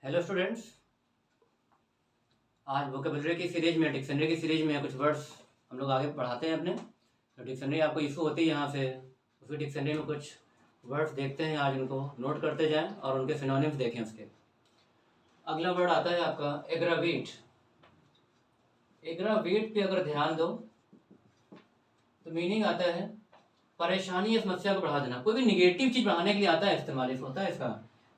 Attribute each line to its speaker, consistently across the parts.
Speaker 1: Hello students. आज vocabulary की series में डिक्शनरी की सीरीज में कुछ वर्ड्स हम लोग आगे पढ़ाते हैं अपने। तो डिक्शनरी आपको इशू होती है यहाँ से, उसी डिक्शनरी में कुछ वर्ड्स देखते हैं, आज इनको नोट करते जाएं और उनके सिनोनिम्स देखें। उसके अगला वर्ड आता है आपका एग्रावेट। एग्रावेट पे अगर ध्यान दो तो मीनिंग आता है परेशानी या समस्या को बढ़ा देना। कोई भी निगेटिव चीज़ बढ़ाने के लिए आता है, इस्तेमाल होता है इसका।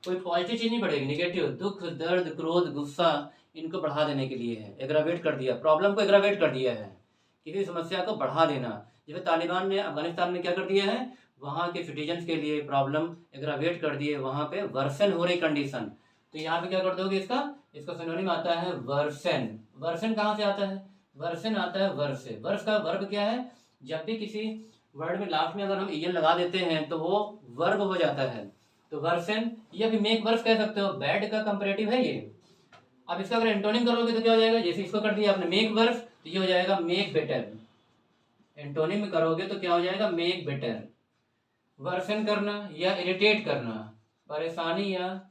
Speaker 1: कोई पॉजिटिव चीज़ नहीं बढ़ेगी, निगेटिव दुख, दर्द, क्रोध, गुस्सा, इनको बढ़ा देने के लिए है। एग्रावेट कर दिया, प्रॉब्लम को एग्रावेट कर दिया है, किसी समस्या को बढ़ा देना। जैसे तालिबान ने अफगानिस्तान में क्या कर दिया है, वहाँ के सिटीजन्स के लिए प्रॉब्लम एग्रावेट कर दिए, वहाँ पे वर्सन हो रही कंडीशन। तो यहाँ पे क्या कर दोगे, इसका सिनोनिम आता है वर्सन। वर्सन कहाँ से आता है? वर्सन आता है वर्ष से। वर्ष का वर्ब क्या है? जब भी किसी वर्ड में लास्ट में अगर हम ईएन लगा देते हैं तो वो वर्ब हो जाता है। तो वर्सन या फिर मेक वर्स कह सकते हो, बैड का कंपैरेटिव है ये। अब इसका अगर एंटोनिम करोगे तो क्या हो जाएगा? जैसे इसको कर दिया आपने मेक वर्स, तो ये हो जाएगा मेक बेटर। एंटोनिम में करोगे तो क्या हो जाएगा? Make better. वर्सन करना या इरिटेट करना, परेशानी या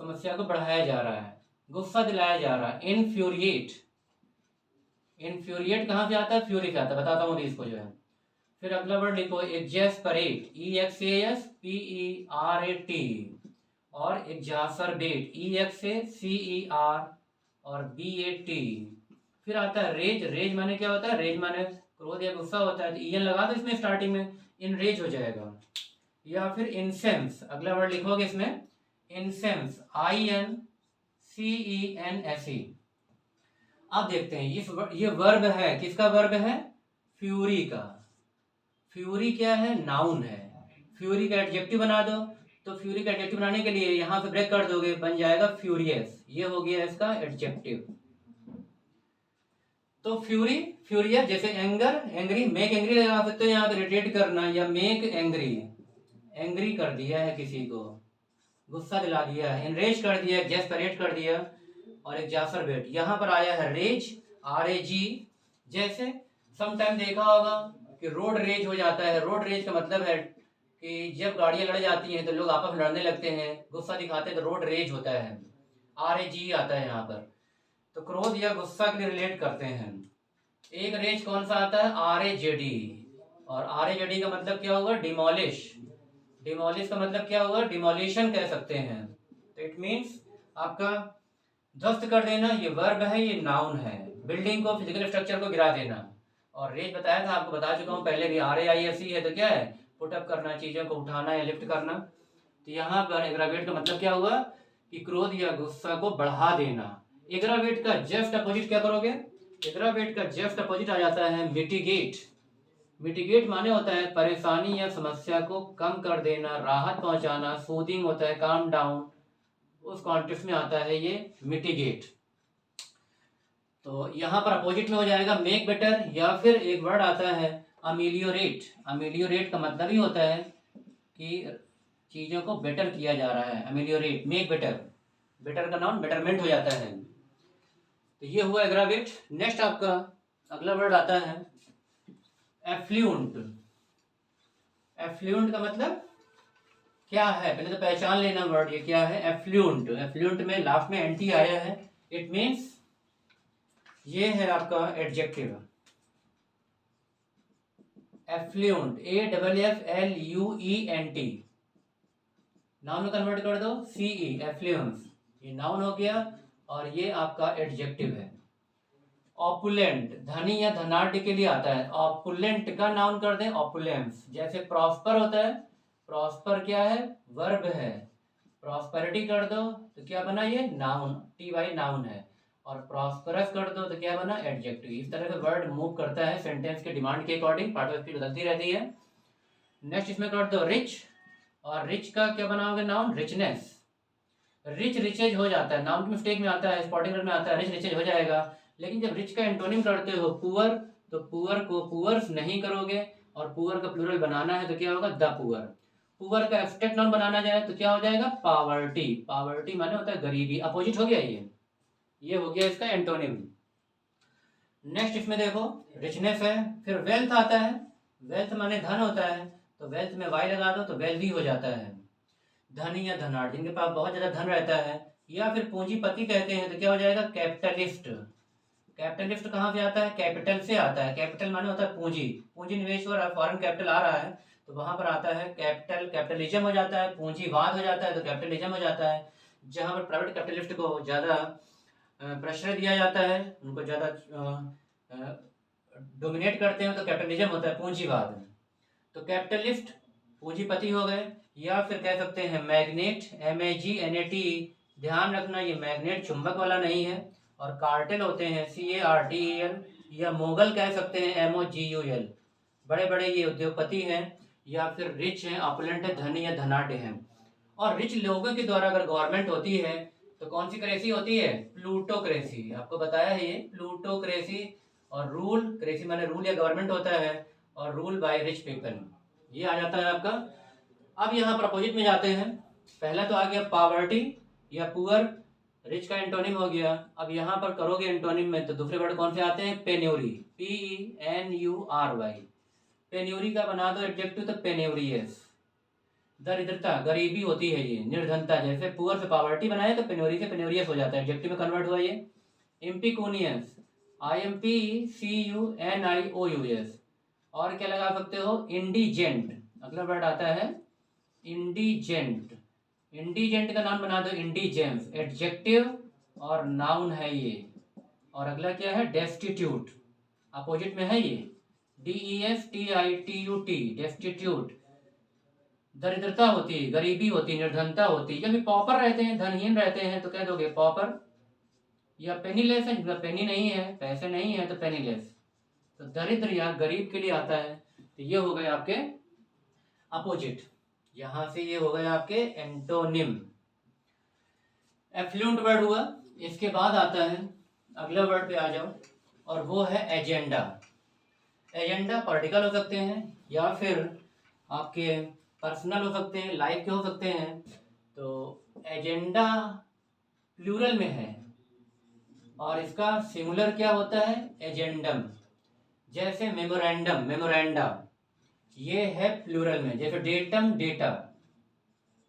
Speaker 1: समस्या को बढ़ाया जा रहा है, गुस्सा दिलाया जा रहा है। इनफ्यूरिएट, इनफ्यूरिएट कहाँ से आता है? फ्यूरी से आता है, बताता हूँ इसको जो है। फिर अगला वर्ड लिखो एग्जैस्परेट, EXASPERAT, और एग्जासरबेट, EXACER और BAT। फिर आता है रेज। रेज माने क्या होता है? रेज माने क्रोध या गुस्सा होता है, तो ईएन लगा दो इसमें स्टार्टिंग में, इनरेज हो जाएगा। या फिर इंसेंस, अगला वर्ड लिखोगे इसमें इंसेंस, INCENSE। अब देखते हैं ये वर्ब है, किसका वर्ब है? फ्यूरी का। फ्यूरी क्या है? नाउन है। फ्यूरी का एडजेक्टिव बना दो, तो फ्यूरी का एडजेक्टिव बनाने के लिए यहां पे ब्रेक कर दोगे, बन जाएगा फ्यूरियस। ये हो गया इसका एडजेक्टिव। तो फ्यूरी, फ्यूरियस, जैसे एंगर, एंग्री, मेक एंग्री लगा सकते हो यहाँ पे, इरिटेट करना, या मेक एंग्री, एंग्री कर दिया है किसी को, गुस्सा दिला दिया है। एनरेज कर दिया, एक्सैस्परेट कर दिया, और एक्सासरबेट। यहाँ पर आया है रेज, RAG। जैसे समटाइम देखा होगा कि रोड रेज हो जाता है। रोड रेज का मतलब है कि जब गाड़ियां लड़ जाती हैं तो लोग आपस में लड़ने लगते हैं, गुस्सा दिखाते हैं, तो रोड रेज होता है। RAG आता है यहाँ पर, तो क्रोध या गुस्सा के लिए रिलेट करते हैं। एक रेज कौन सा आता है? RAJD, और RAJD का मतलब क्या होगा? डिमोलिश। डिमोलिश का मतलब क्या होगा? डिमोलिशन कह सकते हैं। तो इट मीन्स आपका ध्वस्त कर देना, ये वर्ब है, ये नाउन है। बिल्डिंग को, फिजिकल स्ट्रक्चर को गिरा देना। और रेज बताया था, आपको बता चुका हूँ पहले भी, RAISE है तो क्या है? पुटअप करना, चीज़ों को उठाना या लिफ्ट करना। तो यहाँ पर एग्रावेट का मतलब क्या हुआ? कि क्रोध या गुस्सा को बढ़ा देना। एग्रावेट का जस्ट अपोजिट क्या करोगे? एग्रावेट का जस्ट अपोजिट आ जाता है मिटिगेट। मिटिगेट माने होता है परेशानी या समस्या को कम कर देना, राहत पहुंचाना। सूदिंग होता है काम डाउन, उस कॉन्टेक्स्ट में आता है ये मिटिगेट। तो यहाँ पर अपोजिट में हो जाएगा मेक बेटर। या फिर एक वर्ड आता है अमेलियोरेट। अमेलियोरेट का मतलब ही होता है कि चीज़ों को बेटर किया जा रहा है। अमेलियोरेट, मेक बेटर, बेटर का नाउन बेटरमेंट हो जाता है। तो ये हुआ एग्रावेट। नेक्स्ट आपका अगला वर्ड आता है एफ्लुएंट। एफ्लुएंट का मतलब क्या है? पहले तो पहचान लेना वर्ड, ये क्या है? एफ्लुएंट। एफ्लुएंट में लास्ट में एंटी आया है, इट मीन्स ये है आपका एडजेक्टिव। Affluent, AFFLUENT। नाउन में कन्वर्ट कर दो, CE, एफ्लुएंस, ये नाउन हो गया, और ये आपका एडजेक्टिव है। ऑपुलेंट, धनी या धनाढ़ के लिए आता है। ऑपुलेंट का नाउन कर दें ऑपुलेंस। जैसे प्रॉस्पर होता है, प्रॉस्पर क्या है? वर्ब है। प्रॉस्पेरिटी कर दो तो क्या बना? ये नाउन, TY नाउन है। और प्रॉस्परस कर दो तो क्या बना? एडजेक्टिव। इस तरह से वर्ड मूव करता है सेंटेंस के डिमांड के अकॉर्डिंग, पार्ट ऑफ स्पीच बदलती रहती है। नेक्स्ट इसमें कर दो रिच, और रिच का क्या बनाओगे? Noun, richness. रिच रिचेज हो जाता है, नाउन की मिस्टेक में आता है, स्पॉटिंग में आता है, रिच रिचेज हो जाएगा। लेकिन जब रिच का एंटोनिम करते हो पुअर, तो पुअर को पुअर्स नहीं करोगे, और पुअर का प्लूरल बनाना है तो क्या होगा? The poor. पुअर का एब्स्ट्रैक्ट नाउन बनाना जाए तो क्या हो जाएगा? पावर्टी। पावर्टी माने होता है गरीबी, अपोजिट हो गया ये हो गया इसका एंटोनिम। नेक्स्ट इसमें देखो रिचनेस है। फिर वेल्थ आता है। वेल्थ माने धन होता है, तो वेल्थ में वाई लगा दो तो वेल्दी हो जाता है। धनी या धनाढ़, जिनके पास बहुत ज्यादा धन रहता है, या फिर पूंजीपति कहते हैं तो क्या हो जाएगा, कैपिटलिस्ट। कैपिटलिस्ट कहाँ से आता है, कैपिटल से आता है। कैपिटल माने होता है पूंजी, पूंजी निवेश हो रहा है, फॉरेन कैपिटल आ रहा है तो वहां पर आता है कैपिटल, कैपिटलिज्म हो जाता है, पूंजीवाद हो जाता है तो कैपिटलिज्म हो जाता है। जहां पर प्राइवेट कैपिटलिस्ट को ज्यादा प्रेशर दिया जाता है, उनको ज्यादा डोमिनेट करते हैं तो कैपिटलिज्म होता है, पूंजीवाद। तो कैपिटलिस्ट पूंजीपति हो गए, या फिर कह सकते हैं मैग्नेट, MAGNET। ध्यान रखना ये मैग्नेट चुंबक वाला नहीं है। और कार्टेल होते हैं, CARTEL, या मोगल कह सकते हैं, MOGUL। बड़े बड़े ये उद्योगपति हैं, या फिर रिच हैं, ऑपुलेंट है, धनी या धनाढ़ हैं। और रिच लोगों के द्वारा अगर गवर्नमेंट होती है तो कौन सी क्रेसी होती है, प्लूटोक्रेसी। आपको बताया है ये, प्लूटोक्रेसी। और रूल, क्रेसी माने रूल या गवर्नमेंट होता है, और रूल बाय रिच पीपल, ये आ जाता है आपका। अब यहाँ पर अपोजिट में जाते हैं। पहला तो आ गया पावर्टी या पुअर, रिच का एंटोनिम हो गया। अब यहाँ पर करोगे एंटोनिम में तो दूसरे वर्ड कौन से आते हैं, पेन्यूरी, PENURY। पेन्यूरी का बना दो एडजेक्टिव तो पेन्यूरियस। दरिद्रता, गरीबी होती है ये, निर्धनता। जैसे पुअर से पावर्टी बनाए तो पेन्योरी से पेन्योरियस हो जाता है, एडजेक्टिव में कन्वर्ट हुआ ये। इम्पिकूनियस, IMPCUNIOUS। और क्या लगा सकते हो, इंडिजेंट। अगला वर्ड आता है इंडिजेंट। इंडिजेंट का नाम बना दो इंडिजेंस, एडजेक्टिव और नाउन है ये। और अगला क्या है, डेस्टिट्यूट, अपोजिट में है ये, DESTITUT, डेस्टिट्यूट। दरिद्रता होती है, गरीबी होती है, निर्धनता होती है। जब भी पॉपर रहते हैं, धनहीन रहते हैं तो कह दोगे पॉपर। या पेनीलेस है, जिनका पेनी नहीं है, पैसे नहीं है तो पेनीलेस। तो दरिद्र या गरीब के लिए आता है। तो ये हो गए आपके अपोजिट। यहां से ये हो गए आपके एंटोनिम। एफ्लुएंट वर्ड हुआ। इसके बाद आता है, अगला वर्ड पे आ जाओ, और वो है एजेंडा। एजेंडा पॉलिटिकल हो सकते हैं, या फिर आपके पर्सनल हो सकते हैं, लाइफ के हो सकते हैं। तो एजेंडा प्लूरल में है, और इसका सिंगुलर क्या होता है, एजेंडम। जैसे मेमोरेंडम, मेमोरेंडा, ये है प्लूरल में। जैसे डेटम, डेटा,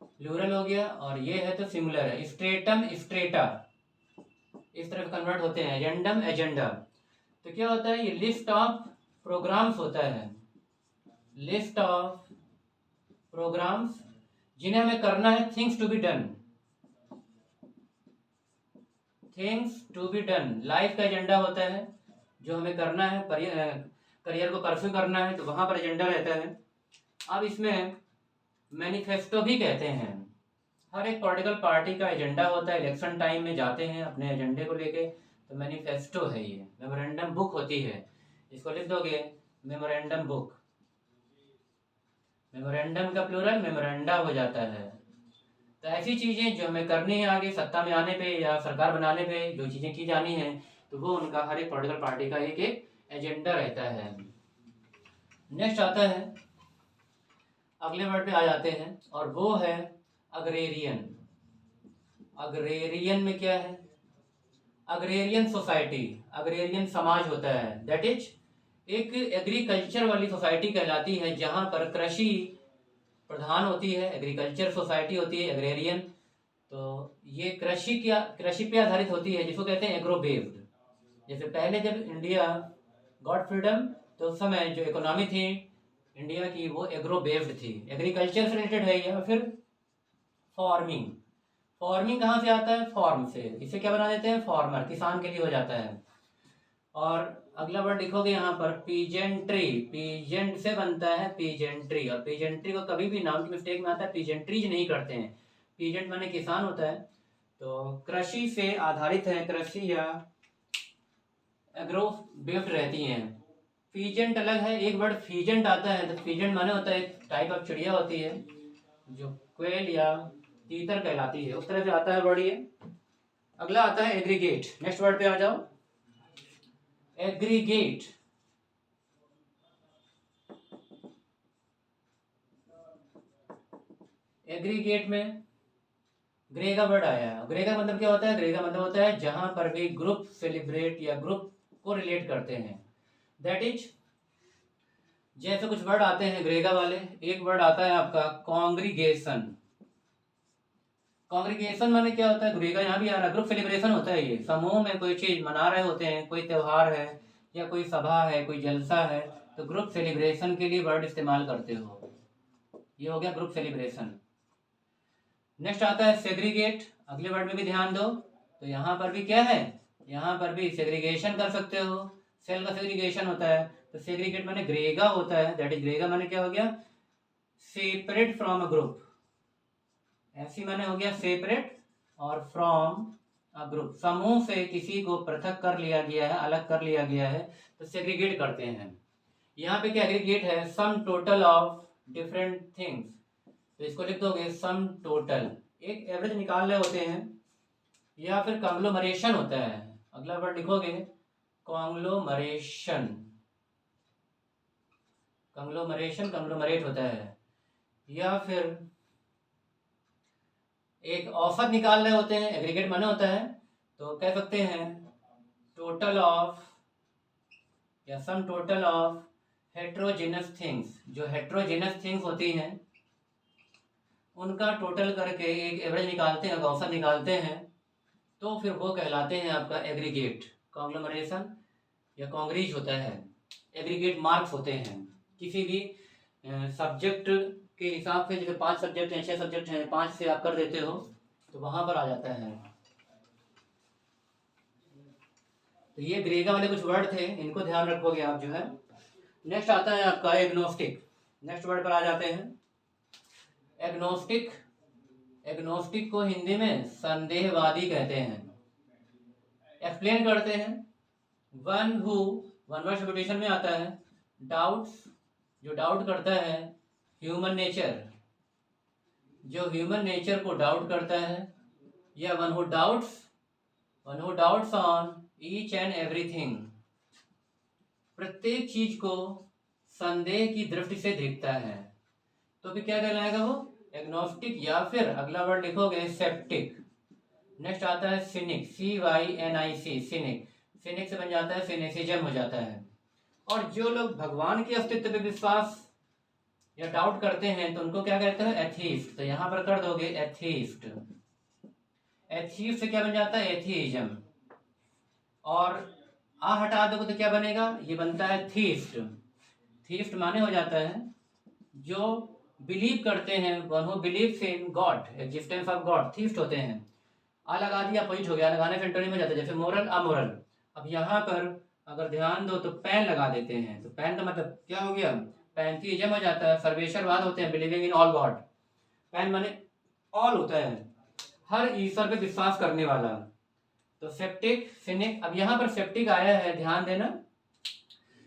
Speaker 1: प्लूरल हो गया, और ये है तो सिंगुलर है। स्ट्रेटम, स्ट्रेटा, इस तरह कन्वर्ट होते हैं, एजेंडम, एजेंडा। तो क्या होता है, ये लिस्ट ऑफ प्रोग्राम्स होता है, लिस्ट ऑफ प्रोग्राम्स जिन्हें हमें करना है, things to be done, things to be done. Life का एजेंडा होता है, जो हमें करना है, करियर को परस्यू करना है, तो वहां पर एजेंडा रहता है। अब इसमें मैनिफेस्टो भी कहते हैं। हर एक पॉलिटिकल पार्टी का एजेंडा होता है, इलेक्शन टाइम में जाते हैं अपने एजेंडे को लेके, तो मैनिफेस्टो है ये। मेमोरेंडम बुक होती है, इसको लिख दोगे, मेमोरेंडम बुक। मेमोरेंडम का प्लूरल मेमोरेंडा हो जाता है। तो ऐसी चीजें जो हमें करनी है आगे सत्ता में आने पे या सरकार बनाने पे, जो चीजें की जानी है, तो वो उनका हर एक पॉलिटिकल पार्टी का एक एक एजेंडा रहता है। नेक्स्ट आता है, अगले वर्ड पे आ जाते हैं, और वो है अग्रेरियन। अग्रेरियन में क्या है, अग्रेरियन सोसाइटी, अग्रेरियन समाज होता है। दैट इज एक एग्रीकल्चर वाली सोसाइटी कहलाती है, जहां पर कृषि प्रधान होती है, एग्रीकल्चर सोसाइटी होती है, एग्रेरियन। तो ये कृषि पे आधारित होती है, जिसको कहते हैं एग्रो बेस्ड। जैसे पहले जब इंडिया गॉट फ्रीडम, तो उस समय जो इकोनॉमी थी इंडिया की, वो एग्रो बेस्ड थी, एग्रीकल्चर से रिलेटेड है। या फिर फार्मिंग, फार्मिंग कहाँ से आता है, फॉर्म से, इसे क्या बना देते हैं, फार्मर, किसान के लिए हो जाता है। और अगला वर्ड लिखोगे यहाँ पर, पीजेंट्री, पीजेंट से बनता है पीजेंट्री। और पीजेंट्री को कभी भी नाउन की मिस्टेक में आता है, पीजेंट्रीज नहीं करते हैं। पीजेंट माने किसान होता है। तो कृषि से आधारित है, कृषि या एग्रो बेस्ड रहती हैं। पीजेंट अलग है, एक वर्ड फीजेंट आता है। तो फीजेंट माने होता है एक टाइप ऑफ चिड़िया होती है, जो क्वेल या तीतर कहलाती है, उस तरह से आता है वर्ड ये। अगला आता है एग्रीगेट। नेक्स्ट वर्ड पे आ जाओ, एग्रीगेट। एग्रीगेट में ग्रे का वर्ड आया है। ग्रे का मतलब क्या होता है, ग्रे का मतलब होता है जहां पर भी ग्रुप सेलिब्रेट या ग्रुप को रिलेट करते हैं। दैट इज, जैसे कुछ वर्ड आते हैं ग्रेगा वाले। एक वर्ड आता है आपका कॉन्ग्रीगेशन, कॉन्ग्रीगेशन माने क्या होता है, ग्रीगा यहाँ भी आ रहा है, ग्रुप सेलिब्रेशन होता है। ये समूह में कोई चीज मना रहे होते हैं, कोई त्योहार है या कोई सभा है, कोई जलसा है, तो ग्रुप सेलिब्रेशन के लिए वर्ड इस्तेमाल करते हो। ये हो गया ग्रुप सेलिब्रेशन। नेक्स्ट आता है सेग्रीगेट। अगले वर्ड में भी ध्यान दो, तो यहाँ पर भी क्या है, यहाँ पर भी सेग्रीगेशन कर सकते हो। सेल का सेग्रीगेशन होता है, तो सेग्रीगेट माने ग्रेगा होता है, दैट इज ग्रेगा माने क्या हो गया, सेपरेट फ्रॉम अ ग्रुप। ऐसी माने हो गया सेपरेट, और फ्रॉम अ ग्रुप, समूह से किसी को पृथक कर लिया गया है, अलग कर लिया गया है, तो सेग्रीगेट करते हैं। यहाँ पे क्या एग्रीगेट है, sum total of different things, तो इसको लिख दोगे सम टोटल, एक एवरेज निकाल रहे होते हैं, या फिर कॉन्ग्लोमरेशन होता है। अगला वर्ड लिखोगे कॉन्ग्लोमरेशन, कॉन्ग्लोमरेशन कॉन्ग्लोमरेट होता है, या फिर एक औसत निकाल रहे होते हैं, एग्रीगेट माने होता है, तो कह सकते हैं टोटल ऑफ या sum total of heterogeneous things. जो हेट्रोजेनस थिंग्स होती हैं उनका टोटल करके एक एवरेज निकालते हैं, औसत निकालते हैं, तो फिर वो कहलाते हैं आपका एग्रीगेट। कॉन्ग्लोमरेशन या कॉन्ग्रीज होता है, एग्रीगेट मार्क्स होते हैं किसी भी सब्जेक्ट के हिसाब से। जैसे 5 सब्जेक्ट हैं, 6 सब्जेक्ट हैं, 5 से आप कर देते हो तो वहां पर आ जाता है। तो ये ग्रेगा वाले कुछ वर्ड थे, इनको ध्यान रखोगे आप जो है। नेक्स्ट आता है आपका एग्नोस्टिक। नेक्स्ट वर्ड पर आ जाते हैं एग्नोस्टिक। एग्नोस्टिक को हिंदी में संदेहवादी कहते हैं। एक्सप्लेन करते हैं, one who, one word substitution में आता है, डाउट्स, जो डाउट करता है, ह्यूमन नेचर, जो ह्यूमन नेचर को डाउट करता है, या one who doubts on each and everything, प्रत्येक चीज को संदेह की दृष्टि से देखता है, तो फिर क्या कहलाएगा वो, एग्नोस्टिक। या फिर अगला वर्ड लिखोगे सेप्टिक। नेक्स्ट आता है सिनिक, CYNIC, सिनिक। सिनिक से बन जाता है सिनेसिज्म हो जाता है। और जो लोग भगवान के अस्तित्व पे विश्वास या डाउट करते हैं तो उनको क्या कहते हैं, एथीस्ट। तो यहाँ पर कर दोगे एथीस्ट। एथीस्ट से क्या बन जाता है, एथीइज्म। और आ हटा दोगे तो क्या बनेगा, ये बनता है थीस्ट। थीस्ट माने हो जाता है जो बिलीव करते हैं, one who believes in God, existence of God, theist होते हैं। आ लगा दिया, अपोजिट हो गया, लगाने से एंटोनिम हो जाता है, जैसे मोरल अमोरल। अब यहाँ पर अगर ध्यान दो तो पैन लगा देते हैं, तो पैन का मतलब क्या हो गया, पैंथीइज्म हो जाता है। सर्वेश्वरवाद होते हैं, believing in all God. Pan माने ऑल होता है, हर ईश्वर पे विश्वास करने वाला। तो सेप्टिक, सिनिक। अब यहाँ पर सेप्टिक आया है, ध्यान देना,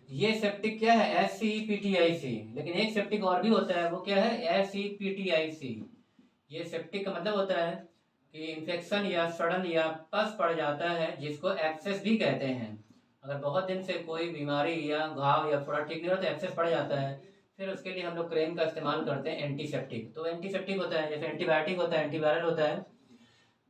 Speaker 1: ये सेप्टिक क्या है, SCPTIC। लेकिन एक सेप्टिक और भी होता है, वो क्या है, SCPTIC। ये सेप्टिक का मतलब होता है कि इन्फेक्शन या सड़न या पस पड़ जाता है, जिसको एक्सेस भी कहते हैं। अगर बहुत दिन से कोई बीमारी या घाव या फोड़ा ठीक नहीं होता तो एक्सेस पड़ जाता है, फिर उसके लिए हम लोग क्रीम का इस्तेमाल करते हैं, एंटीसेप्टिक। तो एंटीसेप्टिक होता है, जैसे एंटीबायोटिक होता है, एंटीवायरल होता है।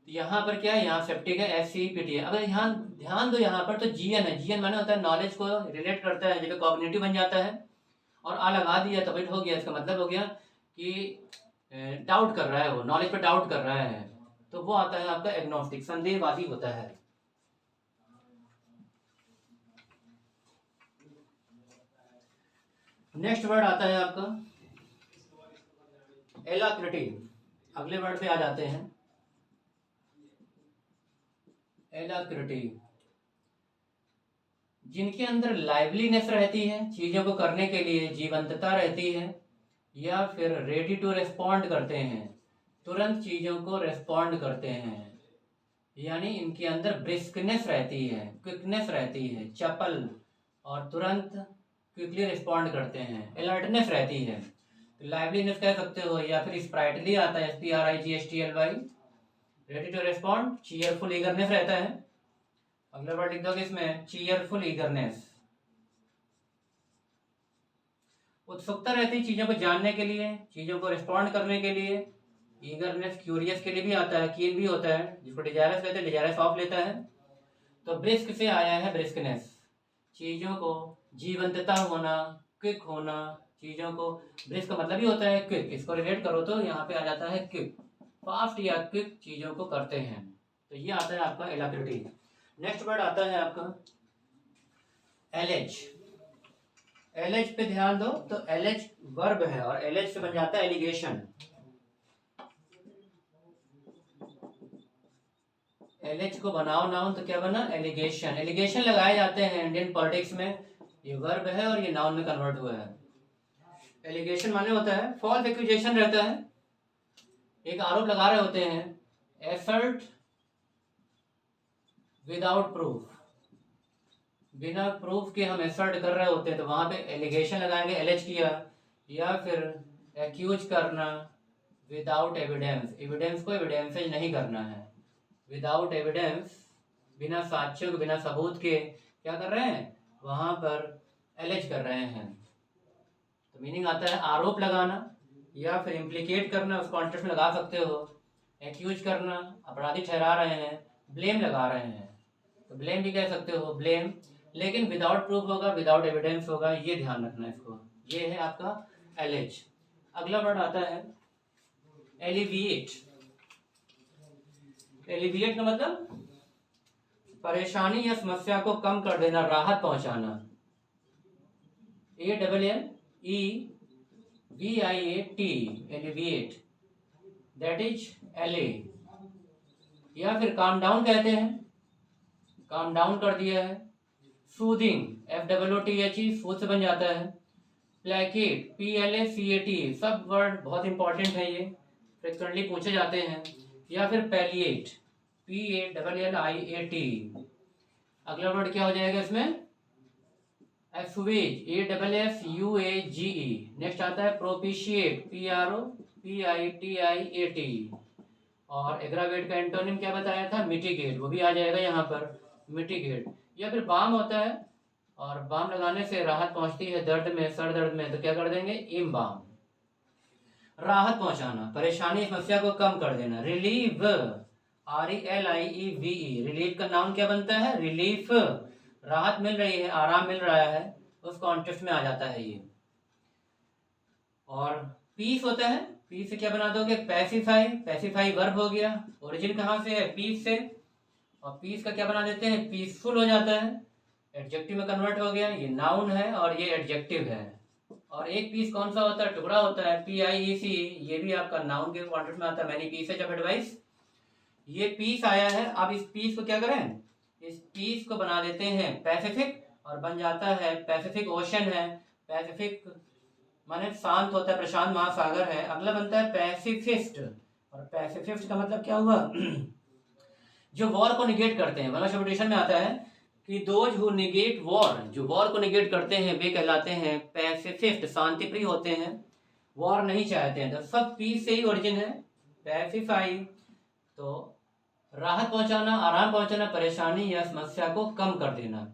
Speaker 1: यहाँ पर क्या है, यहाँ सेप्टिक है, SCPT है। अगर यहाँ ध्यान दो, यहाँ पर तो GN है, GN माने होता है नॉलेज को रिलेट करता है, जब कॉग्निटिव बन जाता है। और आ लगा दिया तो हो गया, इसका मतलब हो गया कि डाउट कर रहा है, वो नॉलेज पर डाउट कर रहा है, तो वो आता है आपका एग्नोस्टिक, संदेहवादी होता है। नेक्स्ट वर्ड आता है आपका एलाक्रिटी। अगले वर्ड पे आ जाते हैं, एलाक्रिटी, जिनके अंदर लाइवलीनेस रहती है, चीजों को करने के लिए जीवंतता रहती है, या फिर रेडी टू रेस्पॉन्ड करते हैं, तुरंत चीजों को रेस्पॉन्ड करते हैं, यानी इनके अंदर ब्रिस्कनेस रहती है, क्विकनेस रहती है, चपल और तुरंत क्विकली रिस्पॉन्ड करते हैं, अलर्टनेस रहती है। तो लाइवलीनेस कह सकते हो, या फिर स्प्राइटली आता है, SPRIGSTLY, ready to respond, cheerful eagerness रहता है। अगला वर्ड लिख दोगे इसमें, चीयरफुल ईगरनेस, उत्सुकता रहती है चीजों को जानने के लिए, चीजों को रिस्पॉन्ड करने के लिए। ईगरनेस क्यूरियस के लिए भी आता है, कीन भी होता है, जिसको डिजायरस कहते हैं, डिजायरस ऑफ लेता है। तो ब्रिस्क से आया है ब्रिस्कनेस, चीजों को जीवंतता होना, क्विक होना, चीजों को, ब्रिस्क का मतलब ही होता है क्विक, इसको रिलेट करो तो यहाँ पे आ जाता है क्विक। फास्ट या क्विक चीज़ों को करते हैं। तो ये आता है आपका एलाक्रिटी। नेक्स्ट वर्ड आता है आपका एलेज। एलेज पे ध्यान दो, तो एलेज वर्ब है और एलेज से बन जाता है एलिगेशन। एलेज को बनाओ नाउन तो क्या बना, एलिगेशन। एलिगेशन लगाए जाते हैं इंडियन पॉलिटिक्स में, ये वर्ब है और ये नाउन में कन्वर्ट हुआ है। एलिगेशन माने होता है फॉल्स एक्यूजेशन रहता है, एक आरोप लगा रहे होते हैं, एसल्ट विदाउट प्रूफ, बिना प्रूफ के हम एसल्ट कर रहे होते हैं, तो वहां पे एलिगेशन लगाएंगे, एलेज किया। या फिर एक्यूज करना विदाउट एविडेंस, एविडेंस को एविडेंसेज नहीं करना है, विदाउट एविडेंस, बिना साक्ष्यों के, बिना सबूत के क्या कर रहे हैं, वहां पर एलेज कर रहे हैं। तो मीनिंग आता है आरोप लगाना या फिर इम्प्लीकेट करना, उस कॉन्टेक्स्ट में लगा सकते हो। एक्यूज करना, अपराधी ठहरा रहे हैं, ब्लेम लगा रहे हैं, तो ब्लेम भी कह सकते हो, ब्लेम, लेकिन विदाउट प्रूफ होगा, विदाउट एविडेंस होगा, ये ध्यान रखना इसको। ये है आपका एलेज। अगला वर्ड आता है एलिविएट। एलिविएट का मतलब परेशानी या समस्या को कम कर देना, राहत पहुंचाना। ALLEVIAT, alleviate, that is LA। या फिर काम डाउन कहते हैं, काम डाउन कर दिया है। सूदिंग, FOOTHE, सूद से बन जाता है। प्लेकेट, PLACAT, सब वर्ड बहुत इंपॉर्टेंट है, ये फ्रिक्वेंटली पूछे जाते हैं। या फिर पैलिएट, PALLIAT। अगला वर्ड क्या हो जाएगा इसमें, एसुएज, ASSUAGE। नेक्स्ट आता है प्रोपिशिएट, PROPITIAT। और एग्रावेट का एंटोनिम क्या बताया था, मिटिगेट, वो भी आ जाएगा यहाँ पर, मिटिगेट। या फिर बाम होता है, और बाम लगाने से राहत पहुंचती है दर्द में, सर दर्द में, तो क्या कर देंगे, इमबाम। राहत पहुंचाना, परेशानी समस्या को कम कर देना। रिलीव, RELIEVE, रिलीफ का नाउन क्या बनता है, रिलीफ, राहत मिल रही है, आराम मिल रहा है, उस कॉन्टेक्स्ट में आ जाता है ये। और पीस होता है, पीस से क्या बना दोगे, पैसिफाई, पैसिफाई वर्ब हो गया, ओरिजिन कहाँ से है, पीस से, और पीस का क्या बना देते हैं, पीसफुल हो जाता है, एडजेक्टिव में कन्वर्ट हो गया, ये नाउन है और ये एडजेक्टिव है। और एक पीस कौन सा होता है, टुकड़ा होता है, PIEC, ये भी आपका नाउन के कॉन्टेक्स्ट में आता है, मैनी पीसेज ऑफ एडवाइस। ये पीस आया है, अब इस पीस को क्या करें, इस पीस को बना देते हैं पैसिफिक, और बन जाता है पैसिफिक ओशन है। पैसिफिक माने शांत होता है, प्रशांत महासागर है। अगला बनता है पैसिफिस्ट, और पैसिफिस्ट का मतलब क्या हुआ जो वॉर को निगेट करते हैं। मतलब सब्स्टिट्यूशन में आता है कि दोज हु निगेट वॉर, जो वॉर को निगेट करते हैं वे कहलाते हैं पैसिफिस्ट, शांति प्रिय होते हैं, वॉर नहीं चाहते हैं। तो सब पीस से ही ओरिजिन है, पैसिफाई, तो राहत पहुंचाना, आराम पहुंचाना, परेशानी या समस्या को कम कर देना।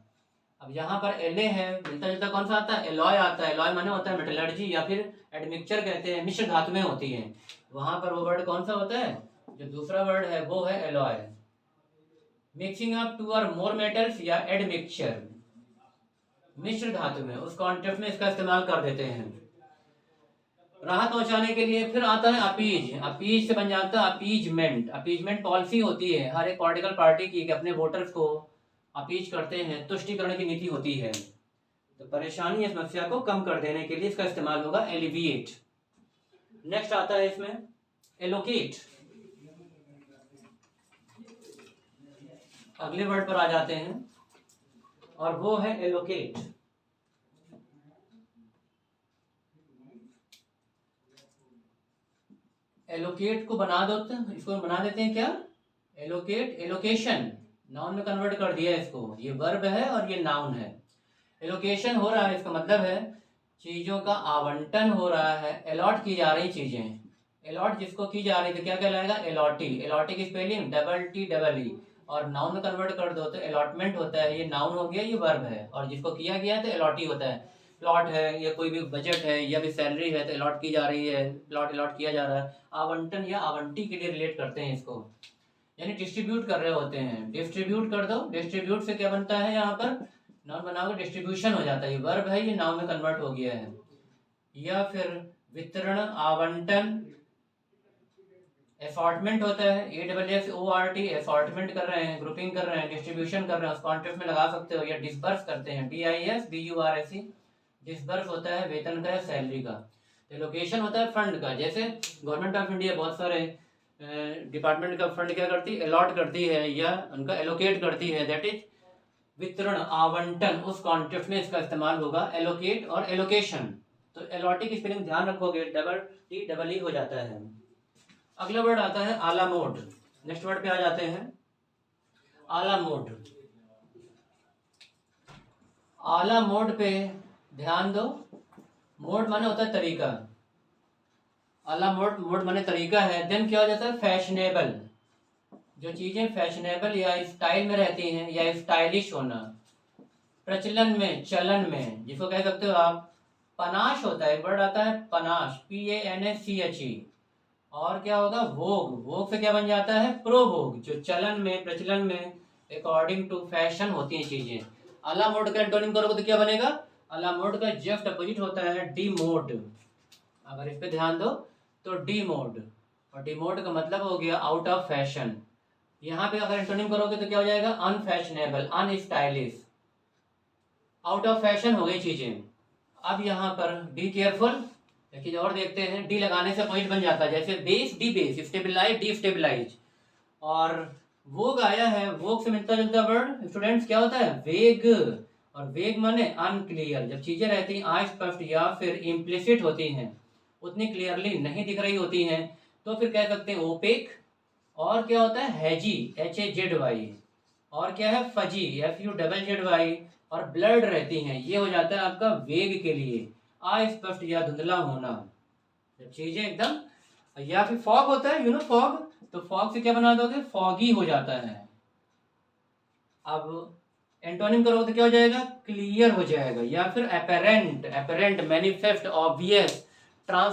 Speaker 1: अब यहाँ पर LA है, मिलता जुलता कौन सा आता है, एलॉय आता है। एलॉय माने होता है मेटलर्जी या फिर एडमिक्सचर कहते हैं, मिश्र धातुएं होती हैं, वहां पर वो वर्ड कौन सा होता है, जो दूसरा वर्ड है वो है एलॉय। मिक्सिंग अप 2 और मोर मेटल्स या एडमिक्सचर, मिश्र धातु में, उस कॉन्टेक्स्ट में इसका इस्तेमाल कर देते हैं राहत पहुंचाने के लिए। फिर आता है अपीज, अपीज से बन जाता है अपीजमेंट। अपीजमेंट पॉलिसी होती है हर एक पॉलिटिकल पार्टी की कि अपने वोटर्स को अपीज करते हैं, तुष्टिकरण की नीति होती है। तो परेशानी या समस्या को कम कर देने के लिए इसका इस्तेमाल होगा एलिविएट। नेक्स्ट आता है इसमें एलोकेट। अगले वर्ड पर आ जाते हैं और वो है एलोकेट। एलोकेट को बना दो, इसको बना देते हैं क्या, एलोकेट, एलोकेशन, नाउन में कन्वर्ट कर दिया इसको, ये वर्ब है और ये नाउन है। एलोकेशन हो रहा है, इसका मतलब है चीजों का आवंटन हो रहा है, अलॉट की जा रही चीजें, अलॉट जिसको की जा रही, तो क्या कहलाएगा, अलॉटी। अलॉटी की स्पेलिंग TTEE, और नाउन में कन्वर्ट कर दो तो अलॉटमेंट होता है, ये नाउन हो गया, ये वर्ब है, और जिसको किया गया है तो अलॉटी होता है। प्लॉट है या कोई भी बजट है या भी सैलरी है तो अलॉट की जा रही है, प्लॉट अलॉट किया जा रहा है, आवंटन या आवंटी के लिए रिलेट करते हैं इसको, यानी डिस्ट्रीब्यूट कर रहे होते हैं। डिस्ट्रीब्यूट कर दो, डिस्ट्रीब्यूट से क्या बनता है, यहाँ पर नाउन बनाओगे डिस्ट्रीब्यूशन हो जाता है, ये वर्ब है, ये नाउन में कन्वर्ट हो गया है। या फिर वितरण, आवंटन, असॉर्टमेंट होता है, ASSORT, असॉर्टमेंट कर रहे हैं, ग्रुपिंग कर रहे हैं, डिस्ट्रीब्यूशन कर रहे हैं, उस कॉन्टेक्स्ट में लगा सकते हो, या डिस्बर्स करते हैं, DISBURSE, डिस्बर्स होता है वेतन का या सैलरी का। एलोकेशन होता है फंड का, जैसे गवर्नमेंट ऑफ इंडिया बहुत सारे डिपार्टमेंट का फंड क्या करती है, अलॉट करती है या उनका एलोकेट करती है, दैट इज वितरण, आवंटन, उस कॉन्टेक्स्ट में इसका इस्तेमाल होगा एलोकेट और एलोकेशन। तो एलॉटी की स्पेलिंग ध्यान रखोगे, DEE हो जाता है। अगला वर्ड आता है आला मोड। नेक्स्ट वर्ड पे आ जाते हैं, आला मोड। आला मोड पे ध्यान दो, मोड माने होता है तरीका, आला मोड माने तरीका है। देन क्या हो जाता है, फैशनेबल, जो चीजें फैशनेबल या स्टाइल में रहती हैं या स्टाइलिश होना, प्रचलन में, चलन में, जिसको कह सकते हो आप। पनाश होता है, एक वर्ड आता है पनाश, PANACHE। और क्या होगा, भोग, भोग से क्या बन जाता है, प्रोभोग, जो चलन में, प्रचलन में, अकॉर्डिंग टू फैशन होती हैं चीजें। अला मोड का एंटोनिम करोगे तो क्या बनेगा, अला मोड का जस्ट अपोजिट होता है डिमोड। अगर इस पे ध्यान दो तो डिमोड, और डिमोड का मतलब हो गया आउट ऑफ फैशन। यहाँ पे अगर एंटोनिम करोगे तो क्या हो जाएगा, अनफैशनेबल, अनस्टाइलिश, आउट ऑफ फैशन हो गई चीजें। अब यहाँ पर बी केयरफुल, एक चीज और देखते हैं, डी लगाने से पॉइंट बन जाता है, जैसे base, D base, stabilise, D stabilise. और वोग आया है, वोग से मिलता जुलता वर्ड स्टूडेंट्स क्या होता है, वेग। और वेग माने अनक्लियर, जब चीजें रहती हैं अस्पष्ट या फिर इम्प्लिसिट होती हैं, उतनी क्लियरली नहीं दिख रही होती हैं, तो फिर कह सकते हैं ओपेक। और क्या होता है, हैजी, HAZY। और क्या है, फजी, FUZZY। और ब्लड रहती हैं, ये हो जाता है आपका वेग के लिए, अस्पष्ट या धुंधला होना, जब चीजें एकदम। या फिर फॉग होता है, फॉग, तो फॉग से क्या बना दोगे, फॉगी हो जाता है। अब एंटोनिम करोगे तो क्या हो जाएगा, क्लियर हो जाएगा, या फिर अपेरेंट, मैनिफेस्ट, ऑब्वियस, ट्रांसपेरेंट।